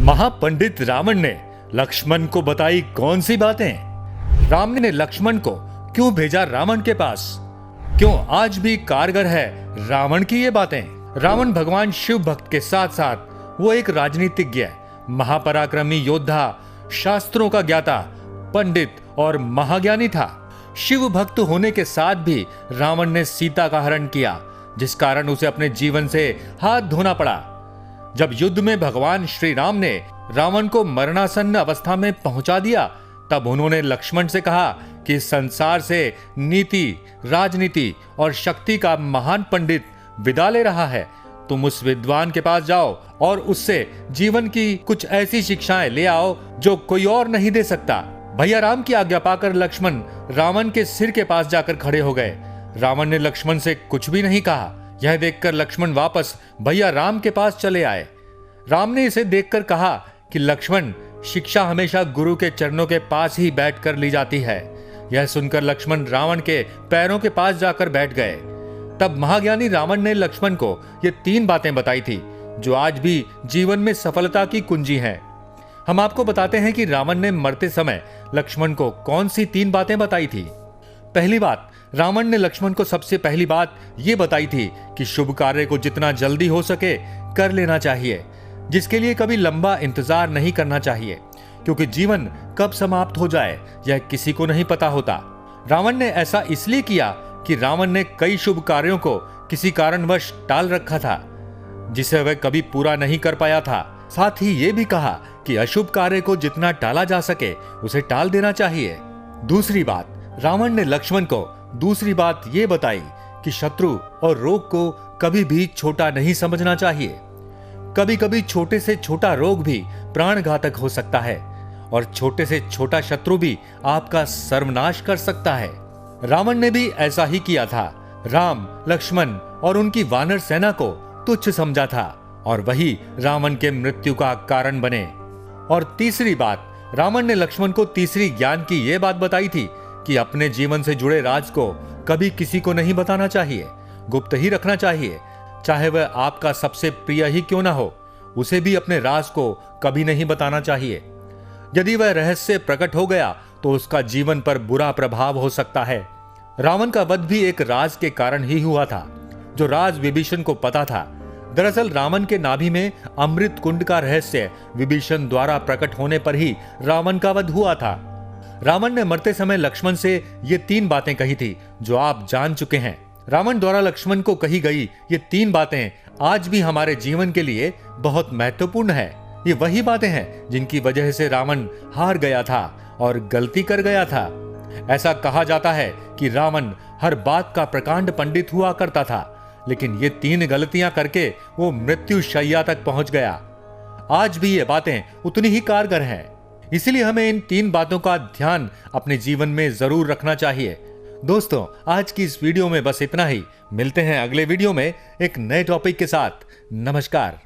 महापंडित रावण ने लक्ष्मण को बताई कौन सी बातें? राम ने लक्ष्मण को क्यों भेजा रावण के पास? क्यों आज भी कारगर है रावण की ये बातें? रावण भगवान शिव भक्त के साथ साथ वो एक राजनीतिज्ञ, महापराक्रमी योद्धा, शास्त्रों का ज्ञाता, पंडित और महाज्ञानी था। शिव भक्त होने के साथ भी रावण ने सीता का हरण किया, जिस कारण उसे अपने जीवन से हाथ धोना पड़ा। जब युद्ध में भगवान श्री राम ने रावण को मरणासन्न अवस्था में पहुंचा दिया, तब उन्होंने लक्ष्मण से कहा कि संसार से नीति, राजनीति और शक्ति का महान पंडित विदा ले रहा है। तुम उस विद्वान के पास जाओ और उससे जीवन की कुछ ऐसी शिक्षाएं ले आओ जो कोई और नहीं दे सकता। भैया राम की आज्ञा पाकर लक्ष्मण रावण के सिर के पास जाकर खड़े हो गए। रावण ने लक्ष्मण से कुछ भी नहीं कहा। यह देखकर लक्ष्मण वापस भैया राम के पास चले आए। राम ने इसे देखकर कहा कि लक्ष्मण, शिक्षा हमेशा गुरु के चरणों के पास ही बैठकर ली जाती है। यह सुनकर लक्ष्मण रावण के पैरों के पास जाकर बैठ गए। तब महाज्ञानी रावण ने लक्ष्मण को ये 3 बातें बताई थी जो आज भी जीवन में सफलता की कुंजी हैं। हम आपको बताते हैं कि रावण ने मरते समय लक्ष्मण को कौन सी 3 बातें बताई थी। पहली बात, रावण ने लक्ष्मण को सबसे पहली बात यह बताई थी कि शुभ कार्य को जितना जल्दी हो सके कर लेना चाहिए, जिसके लिए कभी लंबा इंतजार नहीं करना चाहिए, क्योंकि जीवन कब समाप्त हो जाए यह किसी को नहीं पता होता। रावण ने ऐसा इसलिए किया कि रावण ने कई शुभ कार्यों को किसी कारणवश टाल रखा था, जिसे वह कभी पूरा नहीं कर पाया था। साथ ही ये भी कहा कि अशुभ कार्य को जितना टाला जा सके उसे टाल देना चाहिए। दूसरी बात, रावण ने लक्ष्मण को दूसरी बात यह बताई कि शत्रु और रोग को कभी भी छोटा नहीं समझना चाहिए। कभी कभी छोटे से छोटा रोग भी प्राणघातक हो सकता है और छोटे से छोटा शत्रु भी आपका सर्वनाश कर सकता है। रावण ने भी ऐसा ही किया था। राम, लक्ष्मण और उनकी वानर सेना को तुच्छ समझा था और वही रावण के मृत्यु का कारण बने। और तीसरी बात, रावण ने लक्ष्मण को तीसरी ज्ञान की यह बात बताई थी कि अपने जीवन से जुड़े राज को कभी किसी को नहीं बताना चाहिए, गुप्त ही रखना चाहिए। चाहे वह आपका सबसे प्रिय ही क्यों ना हो, उसे भी अपने राज को कभी नहीं बताना चाहिए। यदि वह रहस्य प्रकट हो गया तो उसका जीवन पर बुरा प्रभाव हो सकता है। रावण का वध भी एक राज के कारण ही हुआ था, जो राज विभीषण को पता था। दरअसल रावण के नाभि में अमृत कुंड का रहस्य विभीषण द्वारा प्रकट होने पर ही रावण का वध हुआ था। रावण ने मरते समय लक्ष्मण से ये 3 बातें कही थी जो आप जान चुके हैं। रावण द्वारा लक्ष्मण को कही गई ये 3 बातें आज भी हमारे जीवन के लिए बहुत महत्वपूर्ण है। ये वही बातें हैं जिनकी वजह से रावण हार गया था और गलती कर गया था। ऐसा कहा जाता है कि रावण हर बात का प्रकांड पंडित हुआ करता था, लेकिन ये 3 गलतियां करके वो मृत्यु शैया तक पहुंच गया। आज भी ये बातें उतनी ही कारगर हैं। इसलिए हमें इन 3 बातों का ध्यान अपने जीवन में जरूर रखना चाहिए। दोस्तों, आज की इस वीडियो में बस इतना ही। मिलते हैं अगले वीडियो में एक नए टॉपिक के साथ। नमस्कार।